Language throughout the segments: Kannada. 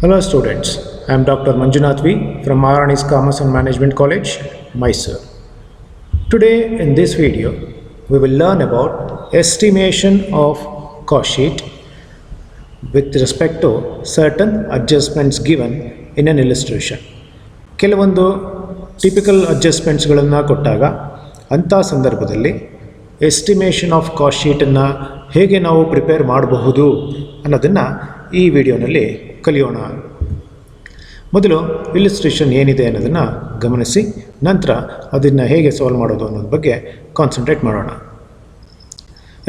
Hello students, I am Dr. Manjunath V from Maharani's Commerce and Management College, Mysore. Today in this video, we will learn about estimation of cost sheet with respect to certain adjustments given in an illustration. ಕೆಲವೊಂದು ಟಿಪಿಕಲ್ ಅಡ್ಜಸ್ಟ್ಮೆಂಟ್ಸ್ಗಳನ್ನು ಕೊಟ್ಟಾಗ ಅಂಥ ಸಂದರ್ಭದಲ್ಲಿ ಎಸ್ಟಿಮೇಷನ್ ಆಫ್ ಕಾಸ್ಟ್ ಶೀಟನ್ನು ಹೇಗೆ ನಾವು ಪ್ರಿಪೇರ್ ಮಾಡಬಹುದು ಅನ್ನೋದನ್ನು ಈ ವಿಡಿಯೋನಲ್ಲಿ ಕಲಿಯೋಣ. ಮೊದಲು ಇಲ್ಲಿಸ್ಟ್ರೇಷನ್ ಏನಿದೆ ಅನ್ನೋದನ್ನು ಗಮನಿಸಿ ನಂತರ ಅದನ್ನು ಹೇಗೆ ಸಾಲ್ವ್ ಮಾಡೋದು ಅನ್ನೋದ್ರ ಬಗ್ಗೆ ಕಾನ್ಸಂಟ್ರೇಟ್ ಮಾಡೋಣ.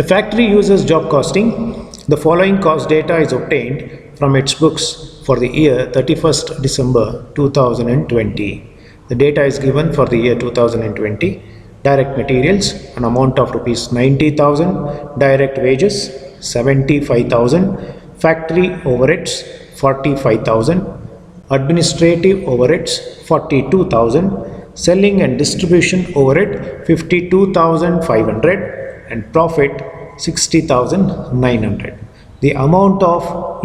A factory uses job costing. The following cost data is obtained from its books for the year 31st December 2020. The data is given for the year 2020. Direct materials, an amount of rupees 90,000. Direct wages, 75,000. Factory overheads, 45,000. Administrative overheads, 42,000. Selling and distribution overhead, 52,500. And profit 60,900. The amount of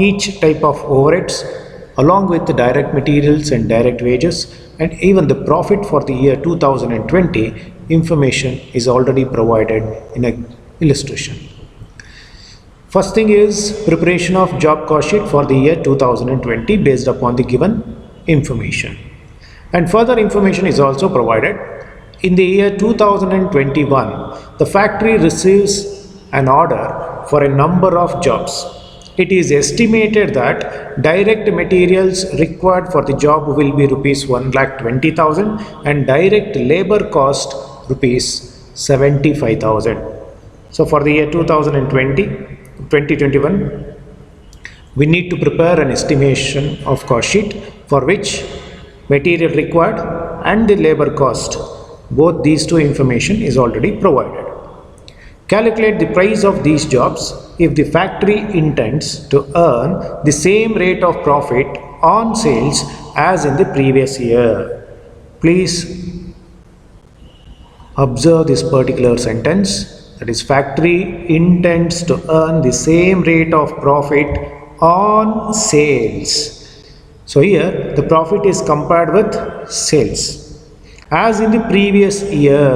each type of overheads along with the direct materials and direct wages and even the profit for the year 2020 information is already provided in an illustration. First thing is preparation of job cost sheet for the year 2020 based upon the given information. And further information is also provided. In the year 2021, the factory receives an order for a number of jobs. It is estimated that direct materials required for the job will be rupees 1,20,000 and direct labor cost rupees 75,000. So for the year 2021, we need to prepare an estimation of cost sheet for which material required and the labor cost. Both these two information is already provided. Calculate the price of these jobs if the factory intends to earn the same rate of profit on sales as in the previous year. Please observe this particular sentence, that is factory intends to earn the same rate of profit on sales. So here the profit is compared with sales. As in the previous year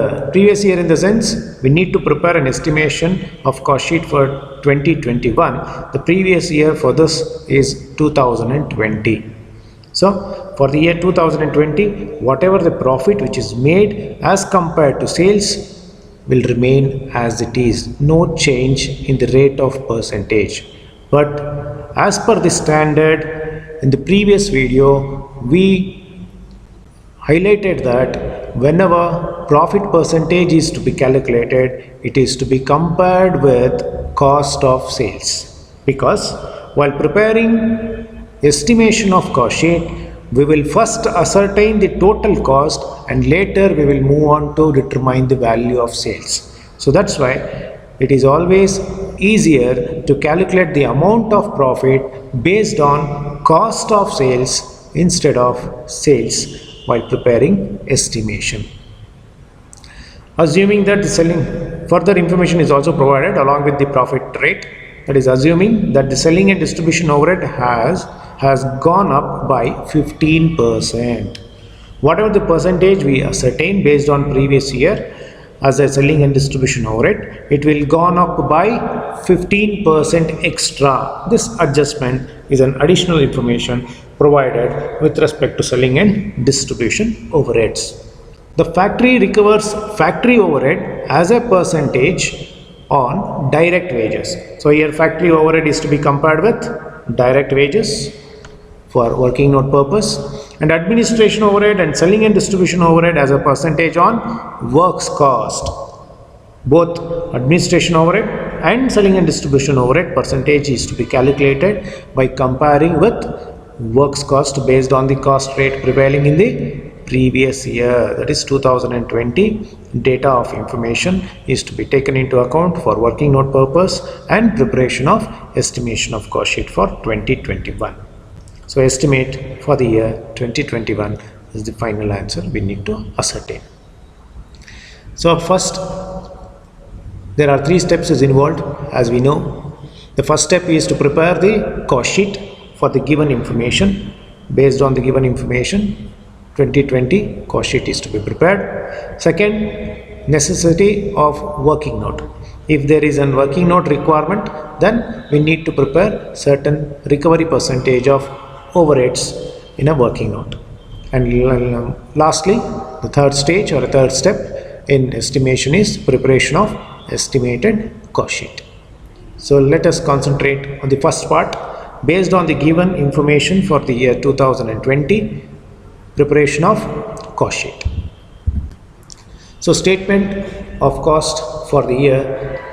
in the sense we need to prepare an estimation of cost sheet for 2021. The previous year for this is 2020. So for the year 2020, whatever the profit which is made as compared to sales will remain as it is, no change in the rate of percentage. But as per the standard in the previous video, we highlighted that whenever profit percentage is to be calculated, it is to be compared with cost of sales, because while preparing estimation of cost sheet, we will first ascertain the total cost and later we will move on to determine the value of sales. So that's why it is always easier to calculate the amount of profit based on cost of sales instead of sales while preparing estimation. Assuming that the selling, further information is also provided along with the profit rate, that is assuming that the selling and distribution overhead has gone up by 15%. Whatever the percentage we ascertain based on previous year as a selling and distribution overhead, it will gone up by 15% extra. This adjustment is an additional information provided with respect to selling and distribution overheads. The factory recovers factory overhead as a percentage on direct wages. So here factory overhead is to be compared with direct wages for working note purpose, and administration overhead and selling and distribution overhead as a percentage on works cost. Both administration overhead and selling and distribution overhead percentage is to be calculated by comparing with works cost based on the cost rate prevailing in the previous year, that is 2020. Data of information is to be taken into account for working note purpose and preparation of estimation of cost sheet for 2021. So estimate for the year 2021 is the final answer we need to ascertain. So first, there are 3 steps is involved as we know. The first step is to prepare the cost sheet for the given information. Based on the given information, 2020 cost sheet is to be prepared. Second, necessity of working note. If there is a working note requirement, then we need to prepare certain recovery percentage of overheads in a working note. And lastly, the third stage or a third step in estimation is preparation of estimated cost sheet. So let us concentrate on the first part. Based on the given information for the year 2020, preparation of cost sheet. So statement of cost for the year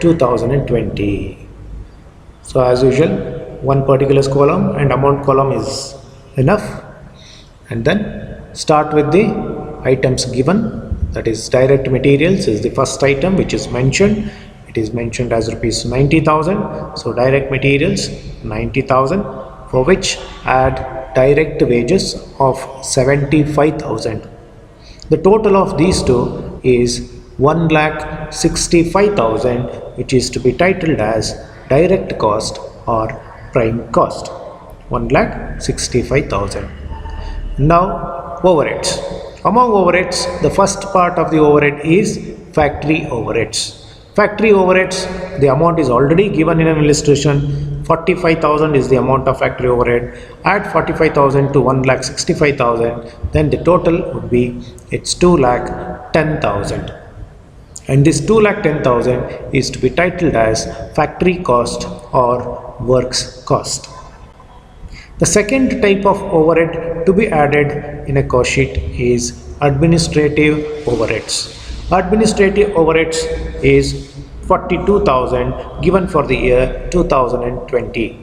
2020. So as usual, one particulars column and amount column is enough, and then start with the items given. That is, direct materials is the first item which is mentioned. It is mentioned as rupees 90,000. So direct materials 90,000, for which add direct wages of 75,000. The total of these two is 1,65,000, which is to be titled as direct cost or prime cost. 1,65,000. Now overheads. Among overheads, the first part of the overhead is factory overheads. Factory overheads, the amount is already given in an illustration. 45,000 is the amount of factory overhead. Add 45,000 to 1,65,000, then the total would be, it's 2,10,000. And this 2,10,000 is to be titled as factory cost or works cost. The second type of overhead to be added in a cost sheet is administrative overheads. Administrative overheads is 42,000 given for the year 2020.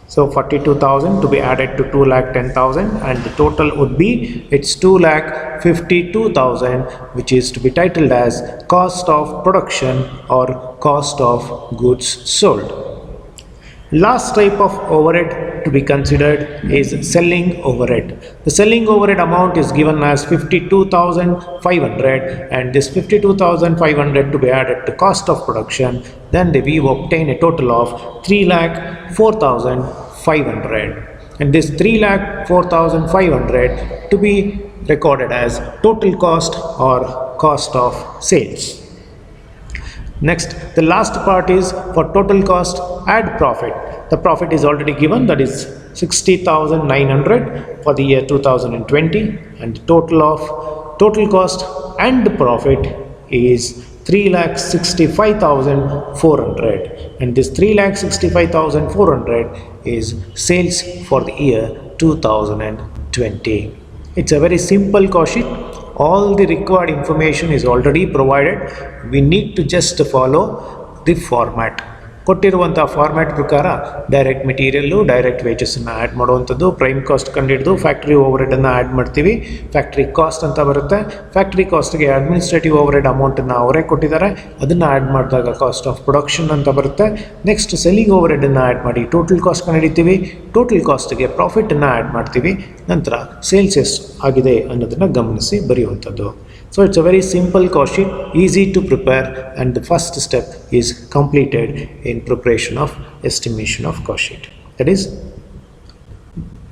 So 42,000 to be added to 2,10,000, and the total would be, it's 2,52,000, which is to be titled as cost of production or cost of goods sold. Last type of overhead to be considered is selling overhead. The selling overhead amount is given as 52,500, and this 52,500 to be added to cost of production. Then we obtain a total of 3,04,500, and this 3,04,500 to be recorded as total cost or cost of sales. Next, the last part is for total cost, add profit. The profit is already given, that is 60,900 for the year 2020, and the total cost and profit is 3,65,400, and this 3,65,400 is sales for the year 2020. It's a very simple cost sheet. All the required information is already provided. We need to just follow the format. ಕೊಟ್ಟಿರುವಂಥ ಫಾರ್ಮ್ಯಾಟ್ ಪ್ರಕಾರ ಡೈರೆಕ್ಟ್ ಮೆಟೀರಿಯಲ್ಲು, ಡೈರೆಕ್ಟ್ ವೇಜಸ್ಸನ್ನು ಆ್ಯಡ್ ಮಾಡುವಂಥದ್ದು, ಪ್ರೈಮ್ ಕಾಸ್ಟ್ ಕಂಡಿಡಿದು ಫ್ಯಾಕ್ಟ್ರಿ ಓವರ್ಹೆಡನ್ನು ಆ್ಯಡ್ ಮಾಡ್ತೀವಿ, ಫ್ಯಾಕ್ಟ್ರಿ ಕಾಸ್ಟ್ ಅಂತ ಬರುತ್ತೆ. ಫ್ಯಾಕ್ಟ್ರಿ ಕಾಸ್ಟ್ಗೆ ಅಡ್ಮಿನಿಸ್ಟ್ರೇಟಿವ್ ಓವರ್ಹೆಡ್ ಅಮೌಂಟನ್ನು ಅವರೇ ಕೊಟ್ಟಿದ್ದಾರೆ, ಅದನ್ನು ಆ್ಯಡ್ ಮಾಡಿದಾಗ ಕಾಸ್ಟ್ ಆಫ್ ಪ್ರೊಡಕ್ಷನ್ ಅಂತ ಬರುತ್ತೆ. ನೆಕ್ಸ್ಟ್ ಸೆಲ್ಲಿಂಗ್ ಓವರ್ಹೆಡನ್ನು ಆ್ಯಡ್ ಮಾಡಿ ಟೋಟಲ್ ಕಾಸ್ಟ್ ಕಂಡುಹಿಡಿತೀವಿ, ಟೋಟಲ್ ಕಾಸ್ಟ್ಗೆ ಪ್ರಾಫಿಟನ್ನು ಆ್ಯಡ್ ಮಾಡ್ತೀವಿ, ನಂತರ ಸೇಲ್ಸ್ ಎಷ್ಟು ಆಗಿದೆ ಅನ್ನೋದನ್ನು ಗಮನಿಸಿ ಬರೆಯುವಂಥದ್ದು. So it's a very simple cost sheet, easy to prepare, and the first step is completed in preparation of estimation of cost sheet. That is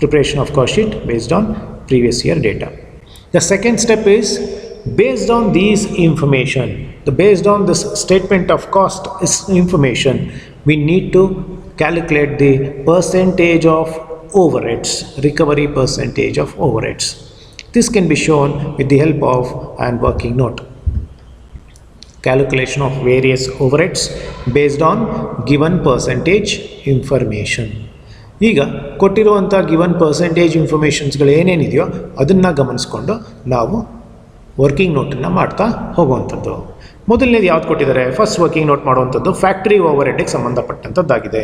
preparation of cost sheet based on previous year data. The second step is based on these information, based on this statement of cost information, we need to calculate the percentage of overheads, recovery percentage of overheads. This can be shown with the help of and working note. Calculation of various overheads based on given percentage information. ಈಗ ಕೊಟ್ಟಿರುವಂಥ ಗಿವನ್ ಪರ್ಸೆಂಟೇಜ್ ಇನ್ಫಾರ್ಮೇಷನ್ಸ್ಗಳು ಏನೇನಿದೆಯೋ ಅದನ್ನು ಗಮನಿಸ್ಕೊಂಡು ನಾವು ವರ್ಕಿಂಗ್ ನೋಟನ್ನು ಮಾಡ್ತಾ ಹೋಗುವಂಥದ್ದು. ಮೊದಲನೇದು ಯಾವ್ದು ಕೊಟ್ಟಿದ್ದಾರೆ, ಫಸ್ಟ್ ವರ್ಕಿಂಗ್ ನೋಟ್ ಮಾಡುವಂಥದ್ದು ಫ್ಯಾಕ್ಟ್ರಿ ಓವರ್ ಹೆಡ್ಗೆ ಸಂಬಂಧಪಟ್ಟಂಥದ್ದಾಗಿದೆ.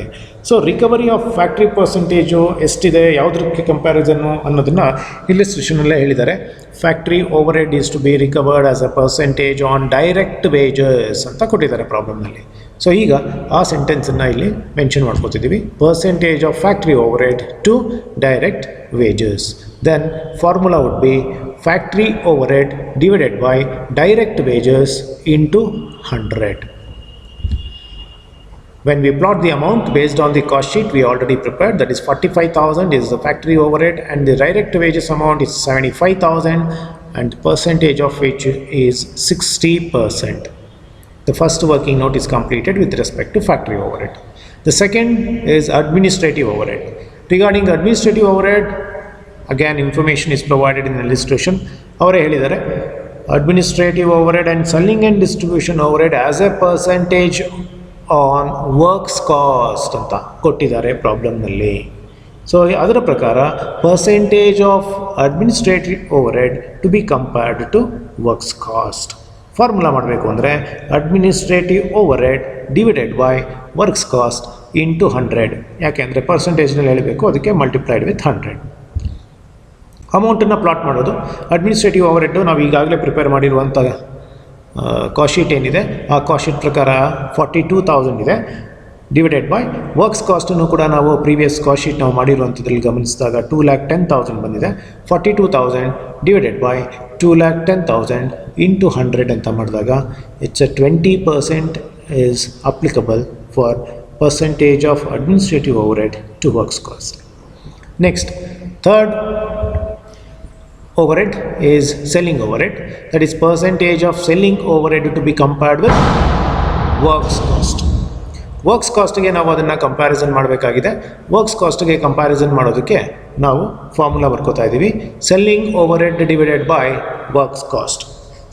So recovery of factory percentage ಎಷ್ಟಿದೆ, ಯಾವುದಕ್ಕೆ ಕಂಪ್ಯಾರಿಸನ್ನು ಅನ್ನೋದನ್ನು ಇಲ್ಲಿಸ್ಟ್ರೇಷನಲ್ಲೇ ಹೇಳಿದ್ದಾರೆ. Factory overhead is to be recovered as a percentage on direct wages ಅಂತ ಕೊಟ್ಟಿದ್ದಾರೆ ಪ್ರಾಬ್ಲಮ್ನಲ್ಲಿ. ಸೊ ಈಗ ಆ ಸೆಂಟೆನ್ಸನ್ನು ಇಲ್ಲಿ ಮೆನ್ಷನ್ ಮಾಡ್ಕೊತಿದ್ದೀವಿ, percentage of factory overhead to direct wages. Then formula would be factory overhead divided by direct wages into 100. When we plot the amount based on the cost sheet we already prepared, that is 45,000 is the factory overhead and the direct wages amount is 75,000 and the percentage of which is 60%. The first working note is completed with respect to factory overhead. The second is administrative overhead. Regarding administrative overhead, again information is provided in the illustration. ಅವರೇ ಹೇಳಿದ್ದಾರೆ administrative overhead and selling and distribution overhead as a percentage on works cost ಅಂತ ಕೊಟ್ಟಿದ್ದಾರೆ ಪ್ರಾಬ್ಲಮ್ನಲ್ಲಿ. ಸೊ ಅದರ ಪ್ರಕಾರ percentage of administrative overhead to be compared to works cost. Formula ಮಾಡಬೇಕು ಅಂದರೆ administrative overhead divided by works cost into 100. ಯಾಕೆಂದರೆ ಪರ್ಸೆಂಟೇಜ್ನಲ್ಲಿ ಹೇಳಬೇಕು, ಅದಕ್ಕೆ ಮಲ್ಟಿಪ್ಲೈಡ್ ವಿತ್ 100. ಅಮೌಂಟನ್ನು ಪ್ಲಾಟ್ ಮಾಡೋದು. ಅಡ್ಮಿನಿಸ್ಟ್ರೇಟಿವ್ ಓವರ್ಹೆಡ್ಡು ನಾವು ಈಗಾಗಲೇ ಪ್ರಿಪೇರ್ ಮಾಡಿರುವಂಥ ಕಾಸ್ಟ್ ಶೀಟ್ ಏನಿದೆ ಆ ಕಾಸ್ಟ್ ಶೀಟ್ ಪ್ರಕಾರ 42,000 ಇದೆ, ಡಿವೈಡೆಡ್ ಬೈ ವರ್ಕ್ಸ್ ಕಾಸ್ಟನ್ನು ಕೂಡ ನಾವು ಪ್ರೀವಿಯಸ್ ಕಾಸ್ಟ್ ಶೀಟ್ ನಾವು ಮಾಡಿರುವಂಥದ್ರಲ್ಲಿ ಗಮನಿಸಿದಾಗ 2,10,000 ಬಂದಿದೆ. 42,000 ಡಿವೈಡೆಡ್ ಬೈ 2,10,000 ಇಂಟು 100 ಅಂತ ಮಾಡಿದಾಗ it's 20% is applicable for percentage of administrative overhead to works cost. Next, third overhead is selling overhead, that is percentage of selling overhead to be compared with works cost. Works ಕಾಸ್ಟ್ಗೆ ನಾವು ಅದನ್ನು ಕಂಪ್ಯಾರಿಸನ್ ಮಾಡಬೇಕಾಗಿದೆ. ವರ್ಕ್ಸ್ ಕಾಸ್ಟ್ಗೆ ಕಂಪ್ಯಾರಿಸನ್ ಮಾಡೋದಕ್ಕೆ ನಾವು ಫಾರ್ಮುಲಾ ಬರ್ಕೋತಾ ಇದ್ದೀವಿ, selling overhead divided by works cost.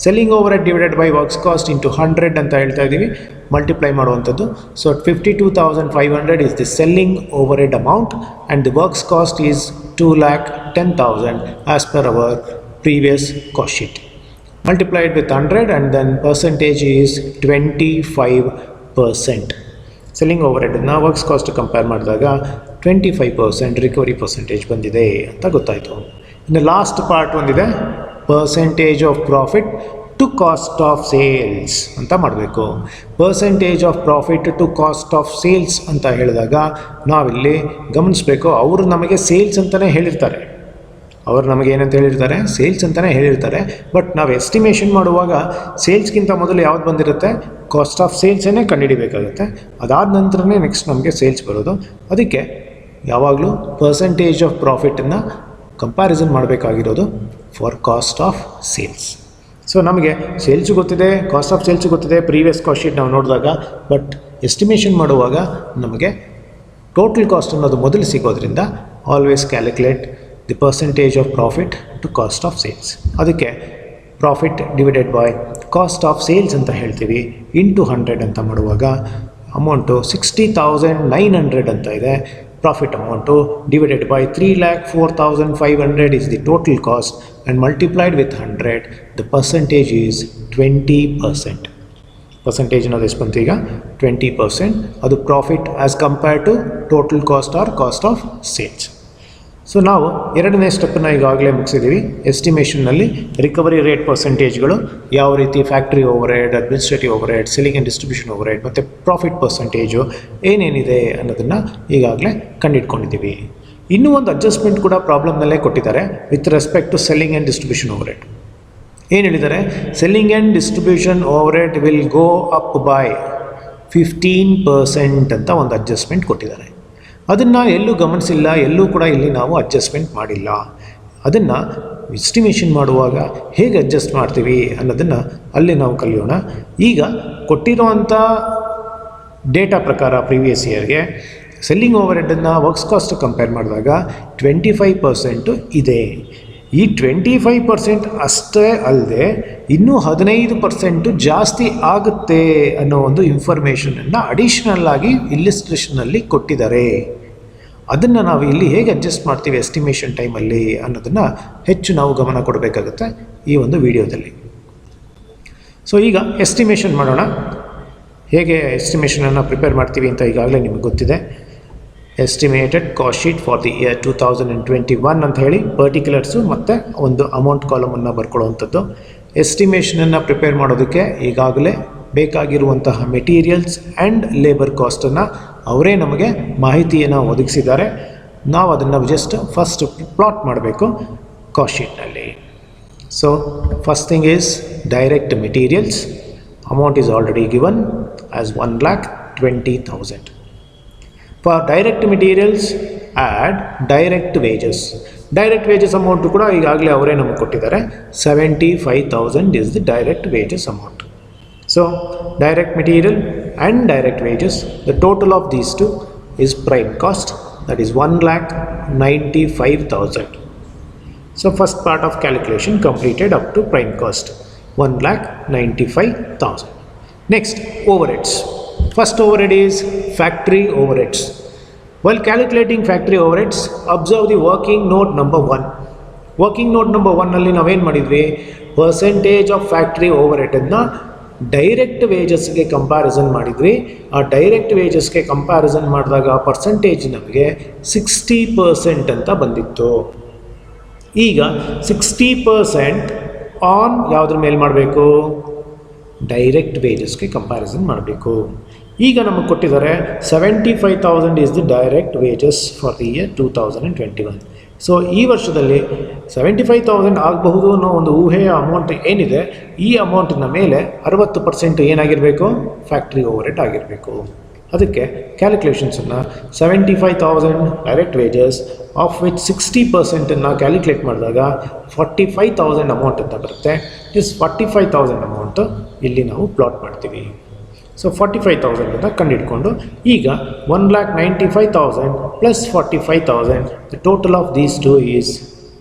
Selling overhead divided by works cost into 100 ಅಂತ ಹೇಳ್ತಾ ಇದ್ದೀವಿ, ಮಲ್ಟಿಪ್ಲೈ ಮಾಡುವಂಥದ್ದು. So 52,500 is the selling overhead amount and the works cost is 2,10,000 as per our previous cost sheet. Multiplied with 100 and then percentage is 25%. Selling ಓವರ್ಹೆಡನ್ನು ವರ್ಕ್ಸ್ ಕಾಸ್ಟ್ ಕಂಪೇರ್ ಮಾಡಿದಾಗ 25% ರಿಕವರಿ ಪರ್ಸೆಂಟೇಜ್ ಬಂದಿದೆ ಅಂತ ಗೊತ್ತಾಯಿತು. ಇನ್ನು ಲಾಸ್ಟ್ ಪಾರ್ಟ್ ಒಂದಿದೆ, percentage of profit to cost of sales ಅಂತ ಮಾಡಬೇಕು. Percentage of profit to cost of sales ಅಂತ ಹೇಳಿದಾಗ ನಾವಿಲ್ಲಿ ಗಮನಿಸಬೇಕು, ಅವರು ನಮಗೆ ಸೇಲ್ಸ್ ಅಂತಲೇ ಹೇಳಿರ್ತಾರೆ. ಅವರು ನಮಗೆ ಏನಂತ ಹೇಳಿರ್ತಾರೆ, ಸೇಲ್ಸ್ ಅಂತಲೇ ಹೇಳಿರ್ತಾರೆ. ಬಟ್ ನಾವು ಎಸ್ಟಿಮೇಷನ್ ಮಾಡುವಾಗ ಸೇಲ್ಸ್ಗಿಂತ ಮೊದಲು ಯಾವ್ದು ಬಂದಿರುತ್ತೆ, ಕಾಸ್ಟ್ ಆಫ್ ಸೇಲ್ಸನ್ನೇ ಕಂಡುಹಿಡಿಬೇಕಾಗುತ್ತೆ. ಅದಾದ ನಂತರನೇ ನೆಕ್ಸ್ಟ್ ನಮಗೆ ಸೇಲ್ಸ್ ಬರೋದು. ಅದಕ್ಕೆ ಯಾವಾಗಲೂ ಪರ್ಸೆಂಟೇಜ್ ಆಫ್ ಪ್ರಾಫಿಟನ್ನು ಕಂಪ್ಯಾರಿಸನ್ ಮಾಡಬೇಕಾಗಿರೋದು for cost of sales. So ನಮಗೆ ಸೇಲ್ಸು ಗೊತ್ತಿದೆ, ಕಾಸ್ಟ್ ಆಫ್ ಸೇಲ್ಸು ಗೊತ್ತಿದೆ ಪ್ರೀವಿಯಸ್ ಕಾಸ್ಟ್ ಶೀಟ್ ನಾವು ನೋಡಿದಾಗ. ಬಟ್ ಎಸ್ಟಿಮೇಷನ್ ಮಾಡುವಾಗ ನಮಗೆ ಟೋಟಲ್ ಕಾಸ್ಟ್ ಅನ್ನೋದು ಮೊದಲು ಸಿಗೋದ್ರಿಂದ always calculate the percentage of profit to cost of sales. ಅದಕ್ಕೆ profit divided by cost of sales ಅಂತ ಹೇಳ್ತೀವಿ, ಇಂಟು 100 ಅಂತ ಮಾಡುವಾಗ ಅಮೌಂಟು 60,900 ಅಂತ ಇದೆ. Profit amount divided by 3,04,500 is the total cost and multiplied with 100 the percentage is 20%. Percentage ಅನ್ನೋದು ಎಷ್ಟು ಬಂತು ಈಗ 20%. ಅದು profit as compared to total cost or cost of sales. So ನಾವು ಎರಡನೇ ಸ್ಟೆಪ್ಪನ್ನು ಈಗಾಗಲೇ ಮುಗಿಸಿದ್ದೀವಿ. ಎಸ್ಟಿಮೇಷನ್ನಲ್ಲಿ ರಿಕವರಿ ರೇಟ್ ಪರ್ಸೆಂಟೇಜ್ಗಳು ಯಾವ ರೀತಿ, factory overhead, administrative overhead, selling and distribution overhead ಮತ್ತು ಪ್ರಾಫಿಟ್ ಪರ್ಸೆಂಟೇಜು ಏನೇನಿದೆ ಅನ್ನೋದನ್ನು ಈಗಾಗಲೇ ಕಂಡುಹಿಡ್ಕೊಂಡಿದ್ದೀವಿ. ಇನ್ನೂ ಒಂದು ಅಡ್ಜಸ್ಟ್ಮೆಂಟ್ ಕೂಡ ಪ್ರಾಬ್ಲಮ್ನಲ್ಲೇ ಕೊಟ್ಟಿದ್ದಾರೆ with respect to selling and distribution overhead. ಏನು ಹೇಳಿದ್ದಾರೆ, selling and distribution overhead will go up by 15% ಅಂತ ಒಂದು ಅಡ್ಜಸ್ಟ್ಮೆಂಟ್ ಕೊಟ್ಟಿದ್ದಾರೆ. ಅದನ್ನು ಎಲ್ಲೂ ಗಮನಿಸಿಲ್ಲ, ಎಲ್ಲೂ ಕೂಡ ಇಲ್ಲಿ ನಾವು ಅಡ್ಜಸ್ಟ್ಮೆಂಟ್ ಮಾಡಿಲ್ಲ. ಅದನ್ನು ಎಸ್ಟಿಮೇಷನ್ ಮಾಡುವಾಗ ಹೇಗೆ ಅಡ್ಜಸ್ಟ್ ಮಾಡ್ತೀವಿ ಅನ್ನೋದನ್ನು ಅಲ್ಲಿ ನಾವು ಕಲಿಯೋಣ. ಈಗ ಕೊಟ್ಟಿರುವಂಥ ಡೇಟಾ ಪ್ರಕಾರ ಪ್ರೀವಿಯಸ್ ಇಯರ್ಗೆ ಸೆಲ್ಲಿಂಗ್ ಓವರ್ಹೆಡನ್ನು ವರ್ಕ್ಸ್ ಕಾಸ್ಟ್ ಕಂಪೇರ್ ಮಾಡಿದಾಗ 25% ಇದೆ. ಈ 25% ಅಷ್ಟೇ ಅಲ್ಲದೆ ಇನ್ನೂ 15% ಜಾಸ್ತಿ ಆಗುತ್ತೆ ಅನ್ನೋ ಒಂದು ಇನ್ಫಾರ್ಮೇಷನನ್ನು ಅಡಿಷ್ನಲ್ ಆಗಿ ಇಲ್ಲಿಸ್ಟ್ರೇಷನಲ್ಲಿ ಕೊಟ್ಟಿದ್ದಾರೆ. ಅದನ್ನು ನಾವು ಇಲ್ಲಿ ಹೇಗೆ ಅಡ್ಜಸ್ಟ್ ಮಾಡ್ತೀವಿ ಎಸ್ಟಿಮೇಷನ್ ಟೈಮಲ್ಲಿ ಅನ್ನೋದನ್ನು ಹೆಚ್ಚು ನಾವು ಗಮನ ಕೊಡಬೇಕಾಗುತ್ತೆ ಈ ಒಂದು ವಿಡಿಯೋದಲ್ಲಿ. ಸೊ ಈಗ ಎಸ್ಟಿಮೇಷನ್ ಮಾಡೋಣ. ಹೇಗೆ ಎಸ್ಟಿಮೇಷನನ್ನು ಪ್ರಿಪೇರ್ ಮಾಡ್ತೀವಿ ಅಂತ ಈಗಾಗಲೇ ನಿಮಗೆ ಗೊತ್ತಿದೆ. Estimated cost sheet for the year 2021 ಅಂತ ಹೇಳಿ ಪರ್ಟಿಕ್ಯುಲರ್ಸು ಮತ್ತು ಒಂದು ಅಮೌಂಟ್ ಕಾಲಮನ್ನು ಬರ್ಕೊಳ್ಳುವಂಥದ್ದು. ಎಸ್ಟಿಮೇಷನನ್ನು ಪ್ರಿಪೇರ್ ಮಾಡೋದಕ್ಕೆ ಈಗಾಗಲೇ ಬೇಕಾಗಿರುವಂತಹ ಮೆಟೀರಿಯಲ್ಸ್ ಆ್ಯಂಡ್ ಲೇಬರ್ ಕಾಸ್ಟನ್ನು ಅವರೇ ನಮಗೆ ಮಾಹಿತಿಯನ್ನು ಒದಗಿಸಿದ್ದಾರೆ. ನಾವು ಅದನ್ನು ಜಸ್ಟ್ ಫಸ್ಟ್ ಪ್ಲಾಟ್ ಮಾಡಬೇಕು ಕಾಸ್ಟ್ ಶೀಟ್ನಲ್ಲಿ. So first thing is direct materials. Amount is already given as 1 lakh 20,000. For direct materials, add direct wages. Direct wages amount ಕೂಡ ಈಗಾಗಲೇ ಅವರೇ ನಮಗೆ ಕೊಟ್ಟಿದ್ದಾರೆ. 75,000 is the direct wages amount. So direct material and direct wages, the total of these two is prime cost, that is 1,95,000. So first part of calculation completed up to prime cost, 1,95,000. Next, overheads. First overhead is factory overheads. While calculating factory overheads, observe the working note number 1. Working note number 1 ನಲ್ಲಿ ನಾವೇನು ಮಾಡಿದ್ವಿ, ಪರ್ಸೆಂಟೇಜ್ ಆಫ್ ಫ್ಯಾಕ್ಟ್ರಿ ಓವರ್ಹೆಡನ್ನು ಡೈರೆಕ್ಟ್ ವೇಜಸ್ಗೆ ಕಂಪ್ಯಾರಿಸನ್ ಮಾಡಿದ್ವಿ. ಆ ಡೈರೆಕ್ಟ್ ವೇಜಸ್ಗೆ ಕಂಪ್ಯಾರಿಸನ್ ಮಾಡಿದಾಗ ಪರ್ಸೆಂಟೇಜ್ ನಮಗೆ 60% ಅಂತ ಬಂದಿತ್ತು. ಈಗ 60% ಆನ್ ಯಾವುದ್ರ ಮೇಲೆ ಮಾಡಬೇಕು, ಡೈರೆಕ್ಟ್ ವೇಜಸ್ಗೆ ಕಂಪ್ಯಾರಿಸನ್ ಮಾಡಬೇಕು. ಈಗ ನಮಗೆ ಕೊಟ್ಟಿದ್ದಾರೆ 75,000 is the direct wages for the year 2021. So ಈ ವರ್ಷದಲ್ಲಿ 75,000 ಆಗಬಹುದು ಅನ್ನೋ ಒಂದು ಊಹೆಯ ಅಮೌಂಟ್ ಏನಿದೆ, ಈ ಅಮೌಂಟಿನ ಮೇಲೆ 60% ಏನಾಗಿರಬೇಕು, ಫ್ಯಾಕ್ಟ್ರಿ ಓವರ್ಹೆಡ್ ಆಗಿರಬೇಕು. ಅದಕ್ಕೆ ಕ್ಯಾಲ್ಕುಲೇಷನ್ಸನ್ನು 75,000 ಡೈರೆಕ್ಟ್ ವೇಜಸ್ ಆಫ್ ವಿಚ್ 60%ನ್ನು ಕ್ಯಾಲ್ಕುಲೇಟ್ ಮಾಡಿದಾಗ 45,000 ಅಮೌಂಟ್ ಅಂತ ಬರುತ್ತೆ. ದಿಸ್ 45,000 ಅಮೌಂಟು ಇಲ್ಲಿ ನಾವು ಪ್ಲಾಟ್ ಮಾಡ್ತೀವಿ. ಸೊ 45,000 ಕಂಡುಹಿಡ್ಕೊಂಡು ಈಗ 1,95,000 plus 45,000, the total of these two is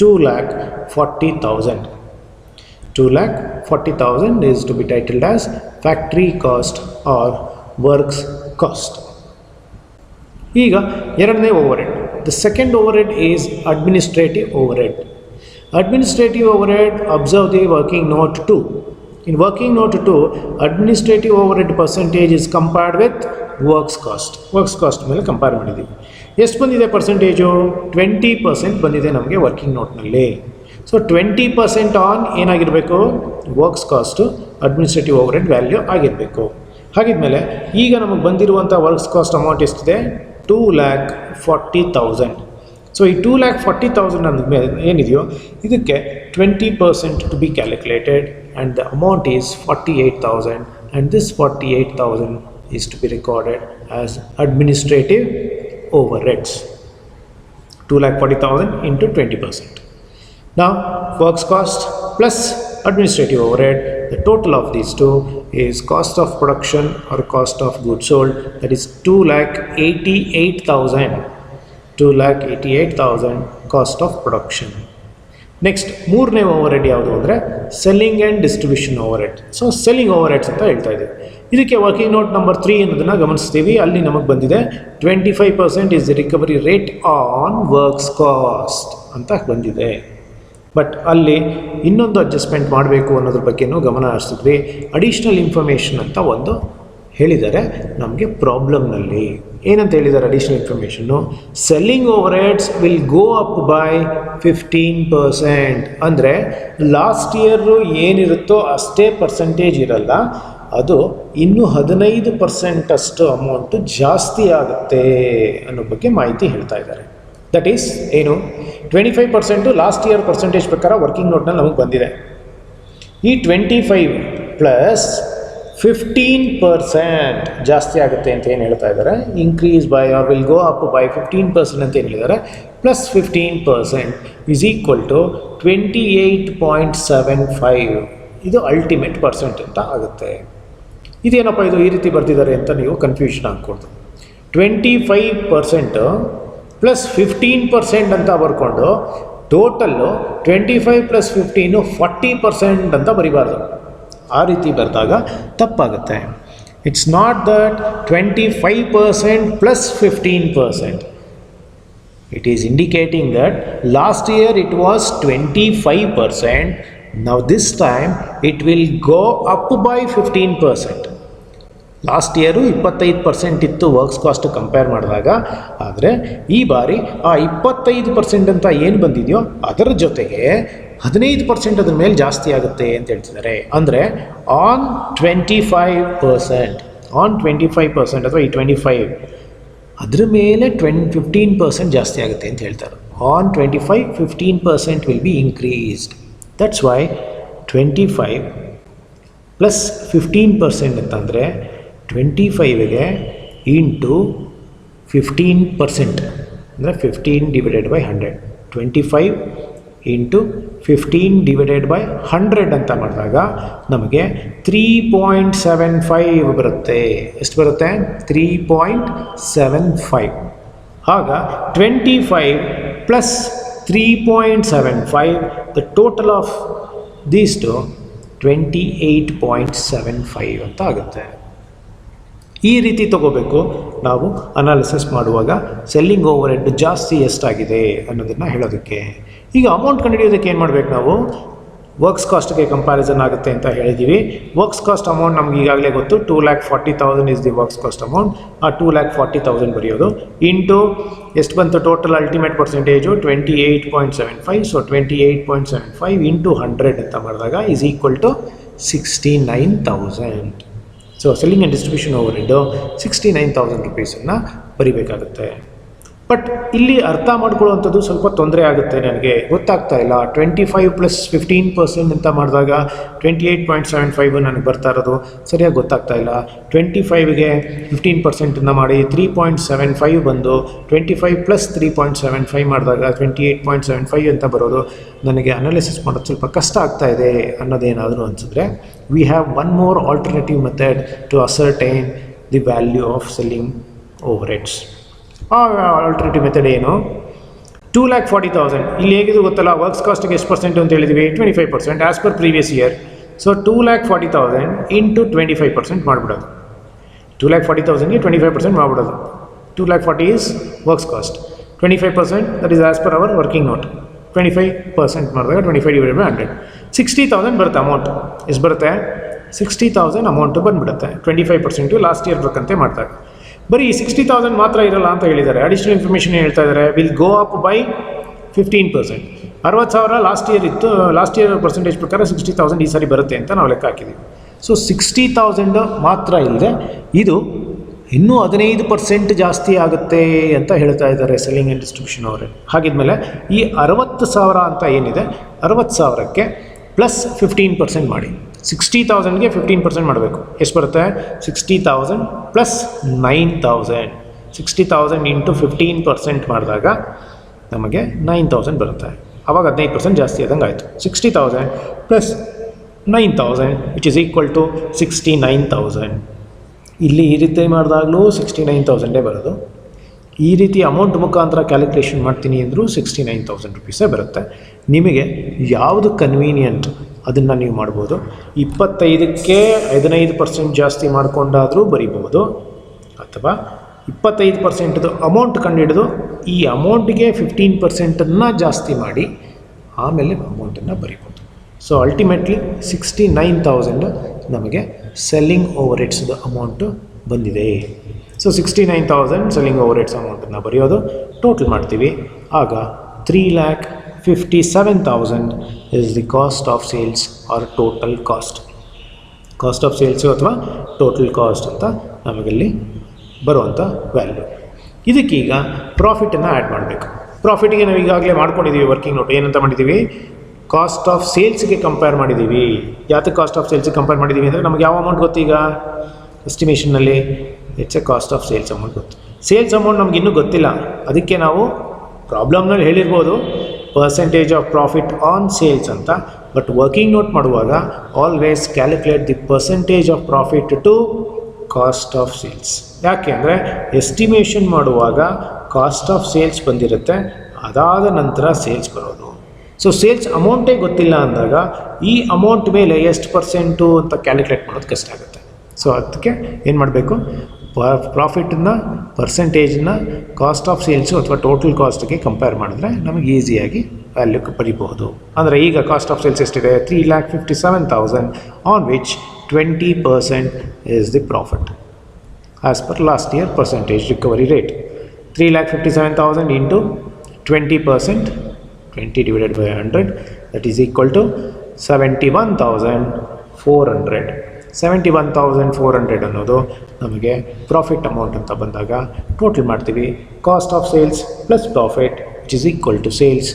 2,40,000. 2,40,000 is to be titled as factory cost or works cost. ಈಗ ಎರಡನೇ overhead, the second overhead is administrative overhead. Administrative overhead, observe the working note 2. In working note 2, administrative overhead percentage is compared with works cost. Works cost ಮೇಲೆ ಕಂಪೇರ್ ಮಾಡಿದ್ದೀವಿ. ಎಷ್ಟು ಬಂದಿದೆ ಪರ್ಸೆಂಟೇಜು, 20% ಬಂದಿದೆ ನಮಗೆ ವರ್ಕಿಂಗ್ ನೋಟ್ನಲ್ಲಿ. ಸೊ 20% ಆನ್ ಏನಾಗಿರಬೇಕು, works cost administrative overhead value ಆಗಿರಬೇಕು. ಹಾಗಿದ್ಮೇಲೆ ಈಗ ನಮಗೆ ಬಂದಿರುವಂಥ ವರ್ಕ್ಸ್ ಕಾಸ್ಟ್ ಅಮೌಂಟ್ ಎಷ್ಟಿದೆ, 2,40,000. ಸೊ ಈ 2,40,000 ಅಂದಮೇಲೆ ಏನಿದೆಯೋ ಇದಕ್ಕೆ 20% to be calculated and the amount is 48,000, and this 48,000 is to be recorded as administrative overheads. 2,40,000 into 20%. Now works cost plus administrative overhead, the total of these two is cost of production or cost of goods sold, that is 2,88,000. 2,88,000 cost of production. Next ಮೂರನೇ ಓವರ್ಹೆಡ್ ಯಾವುದು ಅಂದರೆ selling and distribution overhead. So selling overheads ಅಂತ ಹೇಳ್ತಾ ಇದ್ದೀವಿ. ಇದಕ್ಕೆ ವರ್ಕಿಂಗ್ ನೋಟ್ ನಂಬರ್ 3 ಅನ್ನೋದನ್ನು ಗಮನಿಸ್ತೀವಿ. ಅಲ್ಲಿ ನಮಗೆ ಬಂದಿದೆ 25% is the recovery rate on works cost ಅಂತ ಬಂದಿದೆ. ಬಟ್ ಅಲ್ಲಿ ಇನ್ನೊಂದು ಅಡ್ಜಸ್ಟ್ಮೆಂಟ್ ಮಾಡಬೇಕು ಅನ್ನೋದ್ರ ಬಗ್ಗೆನೂ ಗಮನ ಹರಿಸಿದ್ವಿ. ಅಡಿಷ್ನಲ್ ಇನ್ಫಾರ್ಮೇಷನ್ ಅಂತ ಒಂದು ಹೇಳಿದ್ದಾರೆ ನಮಗೆ ಪ್ರಾಬ್ಲಮ್ನಲ್ಲಿ. ಏನಂತ ಹೇಳಿದ್ದಾರೆ additional information, selling overheads will go up by 15%. ಅಂದರೆ ಲಾಸ್ಟ್ ಇಯರು ಏನಿರುತ್ತೋ ಅಷ್ಟೇ ಪರ್ಸೆಂಟೇಜ್ ಇರಲ್ಲ, ಅದು ಇನ್ನೂ 15% ಅಷ್ಟು ಅಮೌಂಟು ಜಾಸ್ತಿ ಆಗುತ್ತೆ ಅನ್ನೋ ಬಗ್ಗೆ ಮಾಹಿತಿ ಹೇಳ್ತಾ ಇದ್ದಾರೆ. ದಟ್ ಈಸ್ ಏನು, 25% ಲಾಸ್ಟ್ ಇಯರ್ ಪರ್ಸೆಂಟೇಜ್ ಪ್ರಕಾರ ವರ್ಕಿಂಗ್ ನೋಟ್ನಲ್ಲಿ ನಮಗೆ ಬಂದಿದೆ. ಈ 25 ಪ್ಲಸ್ 15% ಜಾಸ್ತಿ ಆಗುತ್ತೆ ಅಂತ ಏನು ಹೇಳ್ತಾ ಇದ್ದಾರೆ, increase by or will go up by 15% ಅಂತ ಏನು ಹೇಳಿದ್ದಾರೆ, ಪ್ಲಸ್ 15% ಈಸ್ ಈಕ್ವಲ್ ಟು 28.75. ಇದು ಅಲ್ಟಿಮೇಟ್ ಪರ್ಸೆಂಟ್ ಅಂತ ಆಗುತ್ತೆ. ಇದೇನಪ್ಪ ಇದು ಈ ರೀತಿ ಬರ್ತಿದ್ದಾರೆ ಅಂತ ನೀವು ಕನ್ಫ್ಯೂಷನ್ ಆಗ್ಕೊಡ್ತು. 25% ಪ್ಲಸ್ 15% ಅಂತ ಬರ್ಕೊಂಡು ಟೋಟಲ್ಲು 25 ಪ್ಲಸ್ 15 40% ಅಂತ ಬರಿಬಾರ್ದು. ಆ ರೀತಿ ಬರೆದಾಗ ತಪ್ಪಾಗುತ್ತೆ. It's not that 25% plus 15%. It is indicating that last year it was 25%. Now this time it will go up by 15%. Last year 25% ಇತ್ತು ವರ್ಕ್ಸ್ ಕಾಸ್ಟ್ ಕಂಪೇರ್ ಮಾಡಿದಾಗ, ಆದರೆ ಈ ಬಾರಿ ಆ 25% ಅಂತ ಏನು ಬಂದಿದೆಯೋ ಅದರ ಜೊತೆಗೆ 15% ಅದ್ರ ಮೇಲೆ ಜಾಸ್ತಿ ಆಗುತ್ತೆ ಅಂತ ಹೇಳ್ತಿದ್ದಾರೆ. ಅಂದರೆ ಆನ್ 25% ಅಥವಾ ಈ 25 ಅದ್ರ ಮೇಲೆ 15% ಜಾಸ್ತಿ ಆಗುತ್ತೆ ಅಂತ ಹೇಳ್ತಾರೆ. On 25 15% will be increased. That's why 25 plus 15% ಅಂತಂದರೆ 25ಗೆ ಇಂಟು 15%, ಅಂದರೆ 15 divided by 100. 25 into 15 divided by 100 ಅಂತ ಮಾಡಿದಾಗ ನಮಗೆ 3.75 ಬರುತ್ತೆ. ಎಷ್ಟು ಬರುತ್ತೆ? 3.75. ಆಗ 25 plus 3.75, the total of these two 28.75 ಅಂತ ಆಗುತ್ತೆ. ಈ ರೀತಿ ತಗೋಬೇಕು ನಾವು ಅನಾಲಿಸಿಸ್ ಮಾಡುವಾಗ ಸೆಲ್ಲಿಂಗ್ ಓವರ್ ಹೆಡ್ ಜಾಸ್ತಿ ಎಷ್ಟಾಗಿದೆ ಅನ್ನೋದನ್ನು ಹೇಳೋದಕ್ಕೆ. ಈಗ ಅಮೌಂಟ್ ಕಂಡುಹಿಡಿಯೋದಕ್ಕೆ ಏನು ಮಾಡಬೇಕು ನಾವು? ವರ್ಕ್ಸ್ ಕಾಸ್ಟ್ಗೆ ಕಂಪ್ಯಾರಿಸನ್ ಆಗುತ್ತೆ ಅಂತ ಹೇಳಿದ್ದೀವಿ. ವರ್ಕ್ಸ್ ಕಾಸ್ಟ್ ಅಮೌಂಟ್ ನಮ್ಗೆ ಈಗಾಗಲೇ ಗೊತ್ತು, 2,40,000 is the works cost amount. ಆ 2,40,000 ಬರೆಯೋದು ಇಂಟು ಎಷ್ಟು ಬಂತು total ultimate percentage 28.75. So 28.75 into 100 ಅಂತ ಮಾಡಿದಾಗ is equal to 69,000. So selling and distribution overhead 69,000 ರುಪೀಸನ್ನು ಬರಿಬೇಕಾಗುತ್ತೆ. ಬಟ್ ಇಲ್ಲಿ ಅರ್ಥ ಮಾಡ್ಕೊಳ್ಳುವಂಥದ್ದು ಸ್ವಲ್ಪ ತೊಂದರೆ ಆಗುತ್ತೆ. ನನಗೆ ಗೊತ್ತಾಗ್ತಾ ಇಲ್ಲ. 25 ಪ್ಲಸ್ 15% ಅಂತ ಮಾಡಿದಾಗ 28.75 ನನಗೆ ಬರ್ತಾ ಇರೋದು ಸರಿಯಾಗಿ ಗೊತ್ತಾಗ್ತಾ ಇಲ್ಲ. 25ಗೆ 15% ಮಾಡಿ 3.75 ಬಂದು 25 ಪ್ಲಸ್ 3.75 ಮಾಡಿದಾಗ 28.75 ಅಂತ ಬರೋದು ನನಗೆ ಅನಾಲಿಸಿಸ್ ಮಾಡೋದು ಸ್ವಲ್ಪ ಕಷ್ಟ ಆಗ್ತಾ ಇದೆ ಅನ್ನೋದೇನಾದರೂ ಅನಿಸಿದ್ರೆ, we have one more alternative method to ascertain the value of selling overheads. ಆ ಆಲ್ಟರ್ನೇಟಿವ್ ಮೆಥಡ್ ಏನು? 2,40,000 ಇಲ್ಲಿ ಹೇಗಿದ್ರು ಗೊತ್ತಲ್ಲ, ವರ್ಕ್ಸ್ ಕಾಸ್ಟಿಗೆ ಎಷ್ಟು ಪರ್ಸೆಂಟ್ ಅಂತ ಹೇಳಿದ್ವಿ? 25% as per previous year. So 2,40,000 into 25% ಮಾಡಿಬಿಡೋದು. 2,40,000ಗೆ 25% ಮಾಡಿಬಿಡೋದು. 2,40,000 is works cost, 25% that is as per our working note. 25% ಮಾಡಿದಾಗ 25 ಡಿವೈಡೆಡ್ ಬೈ 100, 60,000 ಬರುತ್ತೆ ಅಮೌಂಟ್. ಎಷ್ಟು ಬರುತ್ತೆ? 60,000 ಅಮೌಂಟು ಬಂದುಬಿಡುತ್ತೆ. 25% ಲಾಸ್ಟ್ ಇಯರ್ ಬೇಕಂತೆ ಮಾಡಿದಾಗ. ಬರೀ 60,000 ಮಾತ್ರ ಇರಲ್ಲ ಅಂತ ಹೇಳಿದ್ದಾರೆ. ಅಡಿಷನಲ್ ಇನ್ಫಾರ್ಮೇಷನ್ ಹೇಳ್ತಾ ಇದ್ದಾರೆ, will go up by 15%. 60,000 last year ಇತ್ತು. ಲಾಸ್ಟ್ ಇಯರ್ ಪರ್ಸೆಂಟೇಜ್ ಪ್ರಕಾರ 60,000 ಈ ಸಾರಿ ಬರುತ್ತೆ ಅಂತ ನಾವು ಲೆಕ್ಕ ಹಾಕಿದ್ದೀವಿ. ಸೊ 60,000 ಮಾತ್ರ ಇಲ್ಲದೆ ಇದು ಇನ್ನೂ 15% ಜಾಸ್ತಿ ಆಗುತ್ತೆ ಅಂತ ಹೇಳ್ತಾ ಇದ್ದಾರೆ ಸೆಲ್ಲಿಂಗ್ ಆ್ಯಂಡ್ ಡಿಸ್ಟ್ರಿಬ್ಯೂಷನ್ ಅವರೇ. ಹಾಗಿದ್ಮೇಲೆ ಈ 60,000 ಅಂತ ಏನಿದೆ, 60,000ಕ್ಕೆ ಪ್ಲಸ್ 15% ಮಾಡಿ. 60,000ಗೆ 15% ಮಾಡಬೇಕು. ಎಷ್ಟು ಬರುತ್ತೆ? 60,000 ಪ್ಲಸ್ 9,000. 60,000 ಇಂಟು 15% ಮಾಡಿದಾಗ ನಮಗೆ 9,000 ಬರುತ್ತೆ. ಆವಾಗ 15% ಜಾಸ್ತಿ ಆದಂಗೆ ಆಯಿತು. 60,000 plus 9,000 which is equal to 69,000. ಇಲ್ಲಿ ಈ ರೀತಿ ಮಾಡಿದಾಗಲೂ 69,000 ಬರೋದು. ಈ ರೀತಿ ಅಮೌಂಟ್ ಮುಖಾಂತರ ಕ್ಯಾಲ್ಕುಲೇಷನ್ ಮಾಡ್ತೀನಿ ಅಂದರೂ 69,000 ರುಪೀಸೇ ಬರುತ್ತೆ. ನಿಮಗೆ ಯಾವುದು ಕನ್ವೀನಿಯಂಟ್ ಅದನ್ನು ನೀವು ಮಾಡ್ಬೋದು. 25ಕ್ಕೆ 15% ಜಾಸ್ತಿ ಮಾಡಿಕೊಂಡಾದರೂ ಬರಿಬೋದು, ಅಥವಾ 25% ಅಮೌಂಟ್ ಕಂಡುಹಿಡಿದು ಈ ಅಮೌಂಟಿಗೆ 15% ಜಾಸ್ತಿ ಮಾಡಿ ಆಮೇಲೆ ಅಮೌಂಟನ್ನು ಬರಿಬೋದು. ಸೊ ಅಲ್ಟಿಮೇಟ್ಲಿ 69,000 ನಮಗೆ ಸೆಲ್ಲಿಂಗ್ ಓವರ್ ಹೆಡ್ಸ್ದು ಅಮೌಂಟು ಬಂದಿದೆ. ಸೊ 69,000 ಸೆಲ್ಲಿಂಗ್ ಓವರ್ ಹೆಡ್ಸ್ ಅಮೌಂಟನ್ನು ಬರೆಯೋದು, ಟೋಟಲ್ ಮಾಡ್ತೀವಿ. ಆಗ 3,57,000 is the cost of sales or total cost. Cost of sales ಅಥವಾ ಟೋಟಲ್ ಕಾಸ್ಟ್ ಅಂತ ನಮಗಲ್ಲಿ ಬರುವಂಥ ವ್ಯಾಲ್ಯೂ. ಇದಕ್ಕೀಗ ಪ್ರಾಫಿಟನ್ನು ಆ್ಯಡ್ ಮಾಡಬೇಕು. ಪ್ರಾಫಿಟಿಗೆ ನಾವು ಈಗಾಗಲೇ ಮಾಡ್ಕೊಂಡಿದ್ದೀವಿ ವರ್ಕಿಂಗ್ ನೋಟ್. ಏನಂತ ಮಾಡಿದ್ದೀವಿ? ಕಾಸ್ಟ್ ಆಫ್ ಸೇಲ್ಸ್ಗೆ ಕಂಪೇರ್ ಮಾಡಿದ್ದೀವಿ. ಯಾತಕ್ಕೆ ಕಾಸ್ಟ್ ಆಫ್ ಸೇಲ್ಸ್ಗೆ ಕಂಪೇರ್ ಮಾಡಿದ್ದೀವಿ ಅಂದರೆ ನಮಗೆ ಯಾವ ಅಮೌಂಟ್ ಗೊತ್ತು ಈಗ ಎಸ್ಟಿಮೇಷನ್ನಲ್ಲಿ? It's a cost of sales amount ಗೊತ್ತು. ಸೇಲ್ಸ್ ಅಮೌಂಟ್ ನಮ್ಗೆ ಇನ್ನೂ ಗೊತ್ತಿಲ್ಲ. ಅದಕ್ಕೆ ನಾವು ಪ್ರಾಬ್ಲಮ್ನಲ್ಲಿ ಹೇಳಿರ್ಬೋದು percentage of profit on sales ಅಂತ. ಬಟ್ ವರ್ಕಿಂಗ್ ನೋಟ್ ಮಾಡುವಾಗ always calculate the percentage of profit to cost of sales. ಯಾಕೆ ಅಂದರೆ ಎಸ್ಟಿಮೇಷನ್ ಮಾಡುವಾಗ ಕಾಸ್ಟ್ ಆಫ್ ಸೇಲ್ಸ್ ಬಂದಿರುತ್ತೆ, ಅದಾದ ನಂತರ ಸೇಲ್ಸ್ ಬರೋದು. ಸೊ ಸೇಲ್ಸ್ ಅಮೌಂಟೇ ಗೊತ್ತಿಲ್ಲ ಅಂದಾಗ ಈ ಅಮೌಂಟ್ ಮೇಲೆ ಎಷ್ಟು ಪರ್ಸೆಂಟು ಅಂತ ಕ್ಯಾಲ್ಕುಲೇಟ್ ಮಾಡೋದು ಕಷ್ಟ ಆಗುತ್ತೆ. ಸೊ ಅದಕ್ಕೆ ಏನು ಮಾಡಬೇಕು? ಪ್ರಾಫಿಟನ್ನು ಪರ್ಸೆಂಟೇಜನ್ನ ಕಾಸ್ಟ್ ಆಫ್ ಸೇಲ್ಸು ಅಥವಾ ಟೋಟಲ್ ಕಾಸ್ಟ್ಗೆ ಕಂಪೇರ್ ಮಾಡಿದ್ರೆ ನಮಗೆ ಈಸಿಯಾಗಿ ವ್ಯಾಲ್ಯೂ ಬರೀಬಹುದು. ಅಂದರೆ ಈಗ ಕಾಸ್ಟ್ ಆಫ್ ಸೇಲ್ಸ್ ಎಷ್ಟಿದೆ? 3,57,000 on which 20% is the profit as per last year percentage recovery rate. 3,57,000 into 20%, 20 divided by 100, that is equal to 71,400. 71,400 ಅನ್ನೋದು ನಮಗೆ ಪ್ರಾಫಿಟ್ ಅಮೌಂಟ್ ಅಂತ ಬಂದಾಗ ಟೋಟಲ್ ಮಾಡ್ತೀವಿ. Cost of sales plus profit which is equal to sales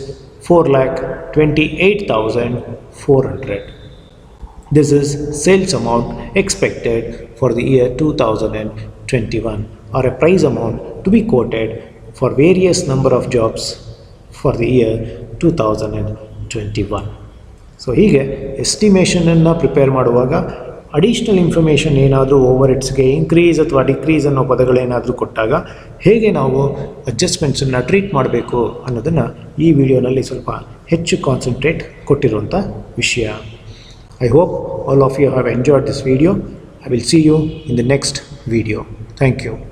4,28,400. This is sales amount expected for the year 2021 or a price amount to be quoted for various number of jobs for the year 2021. So ಹೀಗೆ ಎಸ್ಟಿಮೇಷನನ್ನು ಪ್ರಿಪೇರ್ ಮಾಡುವಾಗ ಅಡಿಷ್ನಲ್ ಇನ್ಫಾರ್ಮೇಷನ್ ಏನಾದರೂ ಓವರ್ ಹೆಡ್ಸ್ಗೆ ಇನ್ಕ್ರೀಸ್ ಅಥವಾ ಡಿಕ್ರೀಸ್ ಅನ್ನೋ ಪದಗಳೇನಾದರೂ ಕೊಟ್ಟಾಗ ಹೇಗೆ ನಾವು ಅಡ್ಜಸ್ಟ್ಮೆಂಟ್ಸನ್ನು ಟ್ರೀಟ್ ಮಾಡಬೇಕು ಅನ್ನೋದನ್ನು ಈ ವಿಡಿಯೋನಲ್ಲಿ ಸ್ವಲ್ಪ ಹೆಚ್ಚು ಕಾನ್ಸಂಟ್ರೇಟ್ ಕೊಟ್ಟಿರುವಂಥ ವಿಷಯ. I hope all of you have enjoyed this video. I will see you in the next video. Thank you.